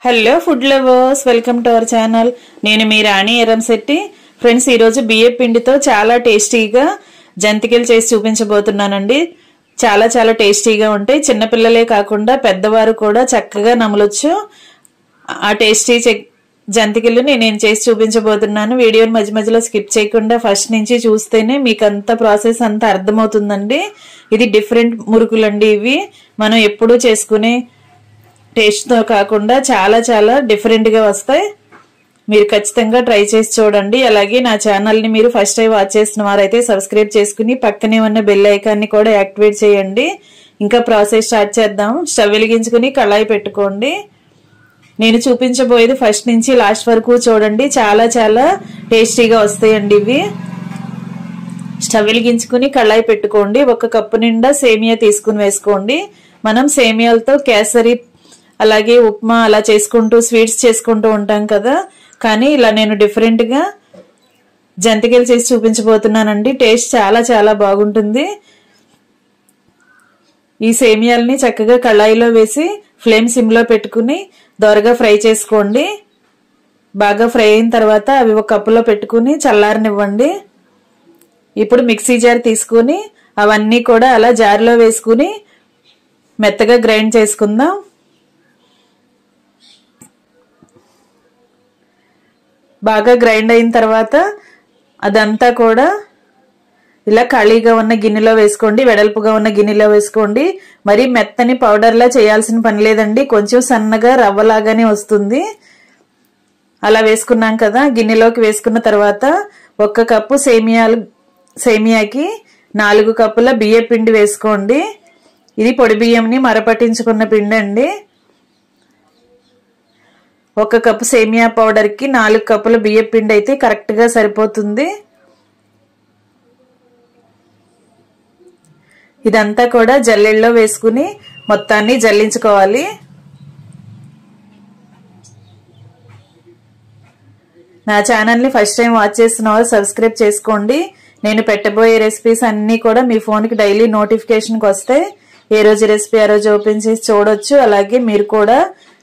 Hello food lovers, welcome to our channel. నేను మీ రాణి Eramsetti. Friends, ఈరోజు బియ్యం పిండితో చాలా టేస్టీగా జంతికలు చేసి చూపించబోతున్నానండి. చాలా చాలా టేస్టీగా ఉంటాయి. చిన్నపిల్లలే కాకుండా పెద్దవారు కూడా చక్కగా నమలొచ్చు. ఆ టేస్టీ జంతికలు నేను చేసి చూపించబోతున్నాను. వీడియోని మధ్య మధ్యలో స్కిప్ చేయకుండా ఫస్ట్ నుంచి చూస్తేనే మీకు అంత ప్రాసెస్ అంతా అర్థమవుతుందండి. ఇది డిఫరెంట్ మురుకులండి. ఇవి మనం ఎప్పుడూ చేసుకునే టేస్ట్ తో కాకుండా చాలా చాలా డిఫరెంట్ గా వస్తాయి. మీరు ఖచ్చితంగా ట్రై చేసి చూడండి. అలాగే నా ఛానల్ ని మీరు ఫస్ట్ టైం వాచ్ చేసిన వారైతే సబ్స్క్రైబ్ చేసుకుని పక్కనే ఉన్న బెల్ ఐకాన్ ని కూడా యాక్టివేట్ చేయండి. ఇంకా ప్రాసెస్ స్టార్ట్ చేద్దాం. స్టవ్ వెలిగించుకుని కళాయి పెట్టుకోండి. నేను చూపించబోయేది ఫస్ట్ నుంచి లాస్ట్ వరకు చూడండి. చాలా చాలా టేస్టీగా వస్తాయండి ఇవి. స్టవ్ వెలిగించుకుని కళాయి పెట్టుకోండి. 1 కప్పు నిండా సేమియా తీసుకుని వేసుకోండి. మనం సేమియాలతో కేసరి అలాగే ఉప్మా అలా చేసుకుంటూ స్వీట్స్ చేసుకుంటూ ఉంటాం కదా, కానీ ఇలా నేను డిఫరెంట్ గా జంతికలు చేసి చూపించబోతున్నానండి. టేస్ట్ చాలా చాలా బాగుంటుంది. ఈ సేమియాలని చక్కగా కళాయిలో వేసి ఫ్లేమ్ సిమ్ లో పెట్టుకుని దోరగా ఫ్రై చేసుకోండి. బాగా ఫ్రై అయిన తర్వాత అవి 1 కప్పులో పెట్టుకుని చల్లారనివ్వండి. ఇప్పుడు మిక్సీ జార్ తీసుకుని అవన్నీ కూడా అలా జార్లో వేసుకుని మెత్తగా గ్రైండ్ చేసుకుందాం. బాగా గ్రైండ్ అయిన తర్వాత అదంతా కూడా ఇలా ఖాళీగా ఉన్న గిన్నెలో వేసుకోండి. వెడల్పుగా ఉన్న గిన్నెలో వేసుకోండి. మరి మెత్తని పౌడర్లా చేయాల్సిన పని లేదండి. కొంచెం సన్నగా రవ్వలాగానే వస్తుంది. అలా వేసుకున్నాం కదా. గిన్నెలోకి వేసుకున్న తర్వాత 1 కప్పు సేమియాకి 4 కప్పుల బియ్య పిండి వేసుకోండి. ఇది పొడి బియ్యంని మరపట్టించుకున్న పిండి అండి. 1 కప్పు సేమియా పౌడర్ కి 4 కప్పుల బియ్య పిండి అయితే కరెక్ట్ గా సరిపోతుంది. ఇదంతా కూడా జల్లెడలో వేసుకుని మొత్తాన్ని జల్లించుకోవాలి. నా ఛానల్ ని ఫస్ట్ టైం వాచ్ చేస్తున్న వాళ్ళు సబ్స్క్రైబ్ చేసుకోండి. నేను పెట్టబోయే రెసిపీస్ అన్ని కూడా మీ ఫోన్ కి డైలీ నోటిఫికేషన్ కి వస్తాయి. ఏ రోజు రెసిపీ ఆ రోజు ఓపెన్ చేసి చూడొచ్చు. అలాగే మీరు కూడా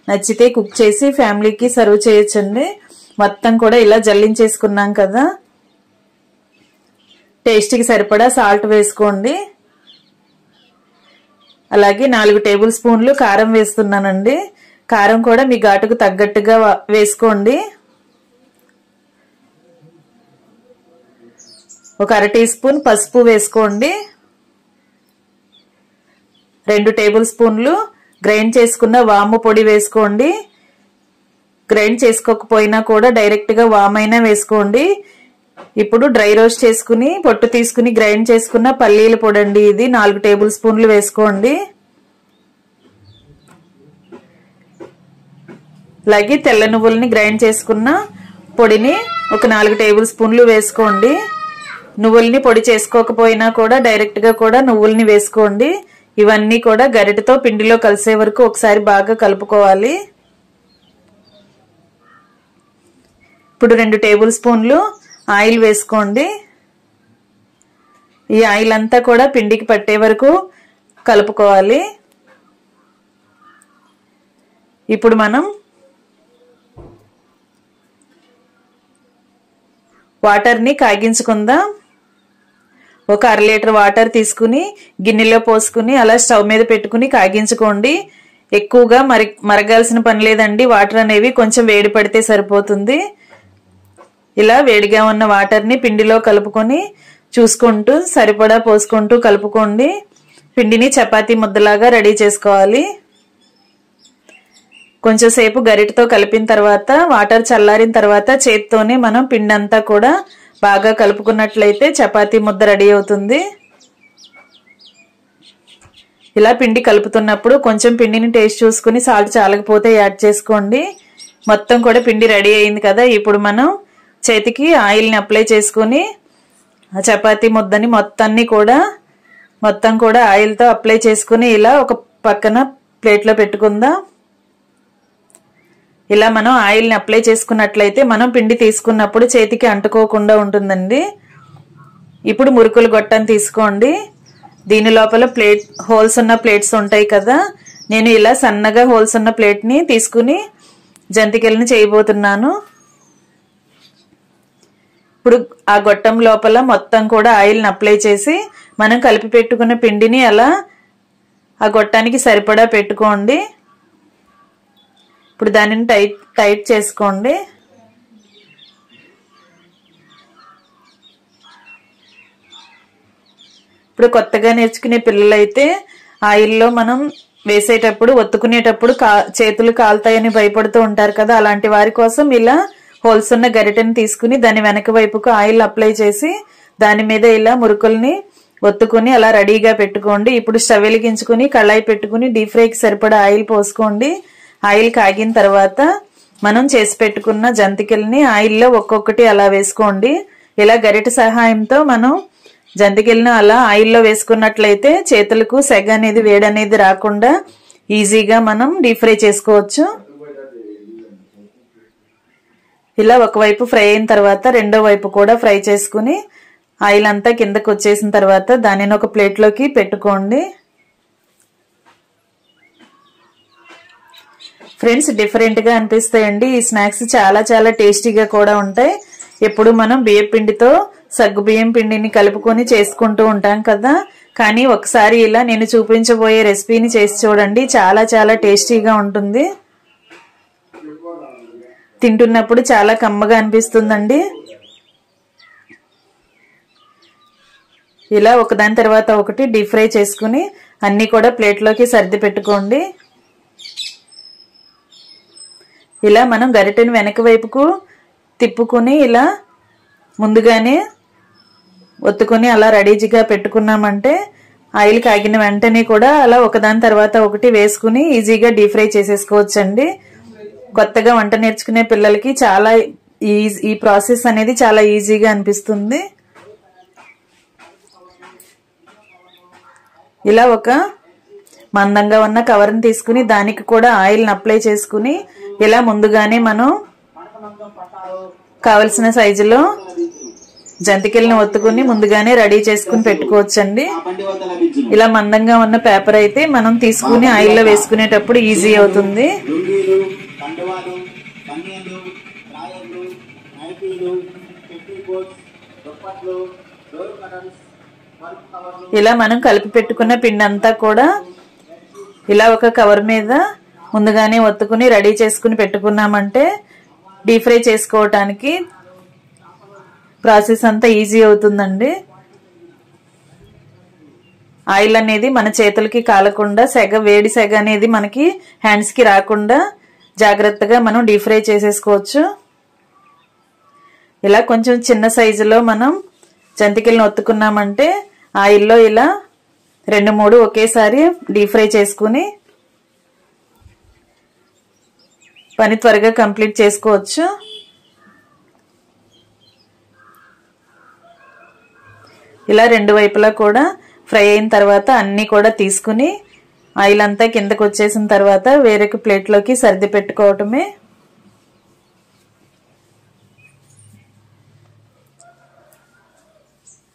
నచ్చితే కుక్ చేసి ఫ్యామిలీకి సర్వ్ చేయొచ్చండి. మొత్తం కూడా ఇలా జల్లించేసుకున్నాం కదా. టేస్ట్కి సరిపడా సాల్ట్ వేసుకోండి. అలాగే 4 టేబుల్ స్పూన్లు కారం వేస్తున్నానండి. కారం కూడా మీ ఘాటుకు తగ్గట్టుగా వేసుకోండి. 1 అర టీ స్పూన్ పసుపు వేసుకోండి. 2 టేబుల్ స్పూన్లు గ్రైండ్ చేసుకున్న వాము పొడి వేసుకోండి. గ్రైండ్ చేసుకోకపోయినా కూడా డైరెక్ట్ గా వామైనా వేసుకోండి. ఇప్పుడు డ్రై రోస్ట్ చేసుకుని పొట్టు తీసుకుని గ్రైండ్ చేసుకున్న పల్లీల పొడి అండి. ఇది 4 టేబుల్ స్పూన్లు వేసుకోండి. అలాగే తెల్ల నువ్వుల్ని గ్రైండ్ చేసుకున్న పొడిని 1 4 టేబుల్ స్పూన్లు వేసుకోండి. నువ్వుల్ని పొడి చేసుకోకపోయినా కూడా డైరెక్ట్ గా కూడా నువ్వుల్ని వేసుకోండి. ఇవన్నీ కూడా గరిటెతో పిండిలో కలిసే వరకు ఒకసారి బాగా కలుపుకోవాలి. ఇప్పుడు 2 టేబుల్ స్పూన్లు ఆయిల్ వేసుకోండి. ఈ ఆయిల్ అంతా కూడా పిండికి పట్టే వరకు కలుపుకోవాలి. ఇప్పుడు మనం వాటర్ని కాగించుకుందాం. 1 అర లీటర్ వాటర్ తీసుకుని గిన్నెలో పోసుకుని అలా స్టవ్ మీద పెట్టుకుని కాగించుకోండి. ఎక్కువగా మరగాల్సిన పని లేదండి. వాటర్ అనేవి కొంచెం వేడి పడితే సరిపోతుంది. ఇలా వేడిగా ఉన్న వాటర్ని పిండిలో కలుపుకొని చూసుకుంటూ సరిపడా పోసుకుంటూ కలుపుకోండి. పిండిని చపాతీ ముద్దలాగా రెడీ చేసుకోవాలి. కొంచెం సేపు గరిటెతో కలిపిన తర్వాత వాటర్ చల్లారిన తర్వాత చేత్తోనే మనం పిండి అంతా కూడా బాగా కలుపుకున్నట్లయితే చపాతీ ముద్ద రెడీ అవుతుంది. ఇలా పిండి కలుపుతున్నప్పుడు కొంచెం పిండిని టేస్ట్ చూసుకుని సాల్ట్ చాలకపోతే యాడ్ చేసుకోండి. మొత్తం కూడా పిండి రెడీ అయింది కదా. ఇప్పుడు మనం చేతికి ఆయిల్ని అప్లై చేసుకుని ఆ చపాతీ ముద్దని మొత్తం కూడా ఆయిల్తో అప్లై చేసుకుని ఇలా ఒక పక్కన ప్లేట్లో పెట్టుకుందాం. ఇలా మనం ఆయిల్ని అప్లై చేసుకున్నట్లయితే మనం పిండి తీసుకున్నప్పుడు చేతికి అంటుకోకుండా ఉంటుందండి. ఇప్పుడు మురుకులు గొట్టం తీసుకోండి. దీని లోపల హోల్స్ ఉన్న ప్లేట్స్ ఉంటాయి కదా. నేను ఇలా సన్నగా హోల్స్ ఉన్న ప్లేట్ ని తీసుకుని జంతికలను చేయబోతున్నాను. ఇప్పుడు ఆ గొట్టం లోపల మొత్తం కూడా ఆయిల్ని అప్లై చేసి మనం కలిపి పెట్టుకున్న పిండిని అలా ఆ గొట్టానికి సరిపడా పెట్టుకోండి. ఇప్పుడు దానిని టైట్ చేసుకోండి. ఇప్పుడు కొత్తగా నేర్చుకునే పిల్లలైతే ఆయిల్లో మనం వేసేటప్పుడు ఒత్తుకునేటప్పుడు చేతులు కాలుతాయని భయపడుతూ ఉంటారు కదా, అలాంటి వారి కోసం ఇలా హోల్స్ ఉన్న గరిటెని తీసుకుని దాని వెనక వైపుకు ఆయిల్ అప్లై చేసి దాని మీద ఇలా మురుకుల్ని ఒత్తుకుని అలా రెడీగా పెట్టుకోండి. ఇప్పుడు స్టవ్ వెలిగించుకుని కళాయి పెట్టుకుని డీప్ ఫ్రైకి సరిపడా ఆయిల్ పోసుకోండి. ఆయిల్ కాగిన తర్వాత మనం చేసి పెట్టుకున్న జంతికల్ని ఆయిల్లో ఒక్కొక్కటి అలా వేసుకోండి. ఇలా గరిటె సహాయంతో మనం జంతికలను అలా ఆయిల్లో వేసుకున్నట్లయితే చేతులకు సెగ అనేది వేడి అనేది రాకుండా ఈజీగా మనం డీప్ ఫ్రై చేసుకోవచ్చు. ఇలా ఒకవైపు ఫ్రై అయిన తర్వాత రెండో వైపు కూడా ఫ్రై చేసుకుని ఆయిల్ అంతా కిందకు వచ్చేసిన తర్వాత దానిని ఒక ప్లేట్లోకి పెట్టుకోండి. ఫ్రెండ్స్, డిఫరెంట్గా అనిపిస్తాయండి ఈ స్నాక్స్. చాలా చాలా టేస్టీగా కూడా ఉంటాయి. ఎప్పుడు మనం బియ్యం పిండితో సగ్గు బియ్యం పిండిని కలుపుకొని చేసుకుంటూ ఉంటాం కదా, కానీ ఒకసారి ఇలా నేను చూపించబోయే రెసిపీని చేసి చూడండి. చాలా చాలా టేస్టీగా ఉంటుంది. తింటున్నప్పుడు చాలా కమ్మగా అనిపిస్తుందండి. ఇలా ఒకదాని తర్వాత ఒకటి డీప్ ఫ్రై చేసుకుని అన్ని కూడా ప్లేట్లోకి సర్ది పెట్టుకోండి. ఇలా మనం గరిటెని వెనక వైపుకు తిప్పుకుని ఇలా ముందుగానే ఒత్తుకుని అలా రెడీగా పెట్టుకున్నామంటే ఆయిల్ కాగిన వెంటనే కూడా అలా ఒకదాని తర్వాత ఒకటి వేసుకుని ఈజీగా డీప్ ఫ్రై చేసేసుకోవచ్చండి. కొత్తగా వంట నేర్చుకునే పిల్లలకి చాలా ఈ ప్రాసెస్ అనేది చాలా ఈజీగా అనిపిస్తుంది. ఇలా ఒక మందంగా ఉన్న కవర్ని తీసుకుని దానికి కూడా ఆయిల్ని అప్లై చేసుకుని ఇలా ముందుగానే మనం కావలసిన సైజులో జంతికలను ఒత్తుకుని ముందుగానే రెడీ చేసుకుని పెట్టుకోవచ్చండి. ఇలా మందంగా ఉన్న పేపర్ అయితే మనం తీసుకుని ఆయిల్లో వేసుకునేటప్పుడు ఈజీ అవుతుంది. ఇలా మనం కలిపి పెట్టుకున్న పిండి అంతా కూడా ఇలా ఒక కవర్ మీద ముందుగానే ఒత్తుకుని రెడీ చేసుకుని పెట్టుకున్నామంటే డీప్ ఫ్రై చేసుకోవటానికి ప్రాసెస్ అంతా ఈజీ అవుతుందండి. ఆయిల్ అనేది మన చేతులకి కాలకుండా వేడి సెగ అనేది మనకి హ్యాండ్స్ కి రాకుండా జాగ్రత్తగా మనం డీప్ ఫ్రై చేసేసుకోవచ్చు. ఇలా కొంచెం చిన్న సైజులో మనం జంతికలను ఒత్తుకున్నామంటే ఆయిల్లో ఇలా 2-3 ఒకేసారి డీప్ ఫ్రై చేసుకుని పని త్వరగా కంప్లీట్ చేసుకోవచ్చు. ఇలా రెండు వైపులా కూడా ఫ్రై అయిన తర్వాత అన్ని కూడా తీసుకుని ఆయిల్ అంతా కిందకు వచ్చేసిన తర్వాత వేరొక ప్లేట్లోకి సర్ది పెట్టుకోవటమే.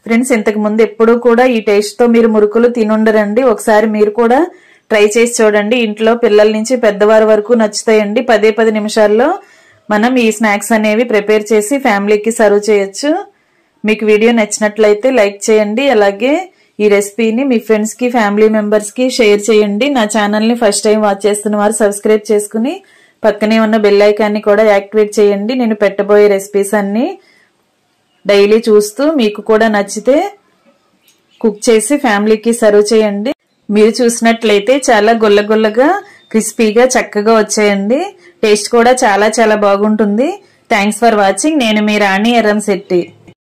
ఫ్రెండ్స్, ఇంతకు ముందు ఎప్పుడూ కూడా ఈ టేస్ట్ తో మీరు మురుకులు తినుండరండి. ఒకసారి మీరు కూడా ట్రై చేసి చూడండి. ఇంట్లో పిల్లల నుంచి పెద్దవారి వరకు నచ్చుతాయండి. 10 నిమిషాల్లో మనం ఈ స్నాక్స్ అనేవి ప్రిపేర్ చేసి ఫ్యామిలీకి సర్వ్ చేయొచ్చు. మీకు వీడియో నచ్చినట్లయితే లైక్ చేయండి. అలాగే ఈ రెసిపీని మీ ఫ్రెండ్స్ కి ఫ్యామిలీ మెంబర్స్ కి షేర్ చేయండి. నా ఛానల్ ని ఫస్ట్ టైం వాచ్ చేస్తున్న వారు సబ్స్క్రైబ్ చేసుకుని పక్కనే ఉన్న బెల్ ఐకాన్ని కూడా యాక్టివేట్ చేయండి. నేను పెట్టబోయే రెసిపీస్ అన్ని డైలీ చూస్తూ మీకు కూడా నచ్చితే కుక్ చేసి ఫ్యామిలీకి సర్వ్ చేయండి. మీరు చూసినట్లయితే చాలా గుల్లగుల్లగా క్రిస్పీగా చక్కగా వచ్చాయండి. టేస్ట్ కూడా చాలా చాలా బాగుంటుంది. Thanks for watching. నేను మీ రాణి ఎర్రంశెట్టి.